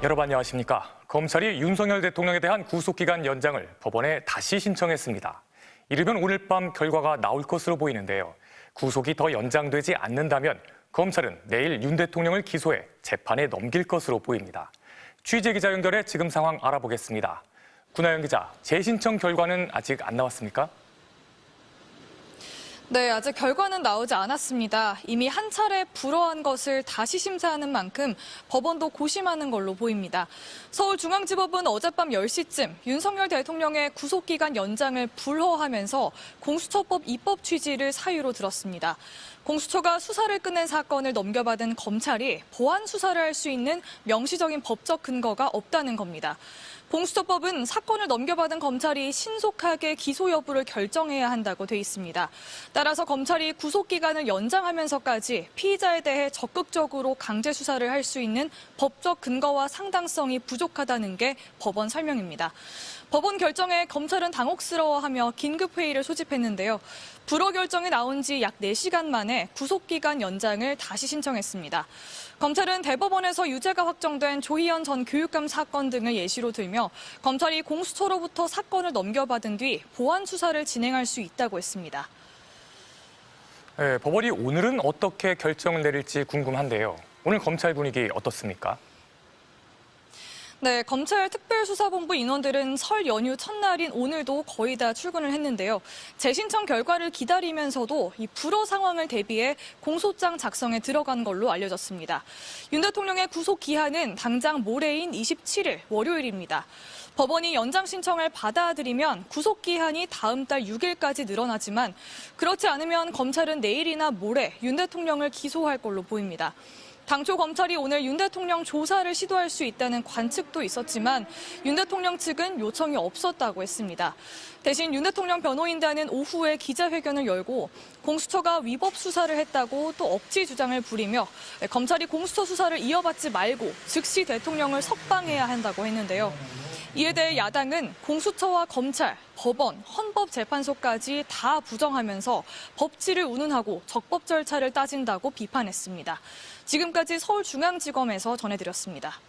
여러분 안녕하십니까. 검찰이 윤석열 대통령에 대한 구속기간 연장을 법원에 다시 신청했습니다. 이르면 오늘 밤 결과가 나올 것으로 보이는데요. 구속이 더 연장되지 않는다면 검찰은 내일 윤 대통령을 기소해 재판에 넘길 것으로 보입니다. 취재기자 연결해 지금 상황 알아보겠습니다. 구나영 기자, 재신청 결과는 아직 안 나왔습니까? 네, 아직 결과는 나오지 않았습니다. 이미 한 차례 불허한 것을 다시 심사하는 만큼 법원도 고심하는 걸로 보입니다. 서울중앙지법은 어젯밤 10시쯤 윤석열 대통령의 구속기간 연장을 불허하면서 공수처법 입법 취지를 사유로 들었습니다. 공수처가 수사를 끝낸 사건을 넘겨받은 검찰이 보완 수사를 할 수 있는 명시적인 법적 근거가 없다는 겁니다. 공수처법은 사건을 넘겨받은 검찰이 신속하게 기소 여부를 결정해야 한다고 돼 있습니다. 따라서 검찰이 구속기간을 연장하면서까지 피의자에 대해 적극적으로 강제 수사를 할 수 있는 법적 근거와 상당성이 부족하다는 게 법원 설명입니다. 법원 결정에 검찰은 당혹스러워하며 긴급회의를 소집했는데요. 불허 결정이 나온 지 약 4시간 만에 구속기간 연장을 다시 신청했습니다. 검찰은 대법원에서 유죄가 확정된 조희연 전 교육감 사건 등을 예시로 들며 검찰이 공수처로부터 사건을 넘겨받은 뒤 보완 수사를 진행할 수 있다고 했습니다. 네, 법원이 오늘은 어떻게 결정을 내릴지 궁금한데요. 오늘 검찰 분위기 어떻습니까? 네, 검찰 특별수사본부 인원들은 설 연휴 첫날인 오늘도 거의 다 출근을 했는데요. 재신청 결과를 기다리면서도 이 불허 상황을 대비해 공소장 작성에 들어간 걸로 알려졌습니다. 윤 대통령의 구속 기한은 당장 모레인 27일 월요일입니다. 법원이 연장 신청을 받아들이면 구속 기한이 다음 달 6일까지 늘어나지만 그렇지 않으면 검찰은 내일이나 모레 윤 대통령을 기소할 걸로 보입니다. 당초 검찰이 오늘 윤 대통령 조사를 시도할 수 있다는 관측도 있었지만 윤 대통령 측은 요청이 없었다고 했습니다. 대신 윤 대통령 변호인단은 오후에 기자회견을 열고 공수처가 위법 수사를 했다고 또 억지 주장을 부리며 검찰이 공수처 수사를 이어받지 말고 즉시 대통령을 석방해야 한다고 했는데요. 이에 대해 야당은 공수처와 검찰, 법원, 헌법재판소까지 다 부정하면서 법치를 운운하고 적법 절차를 따진다고 비판했습니다. 지금까지 서울중앙지검에서 전해드렸습니다.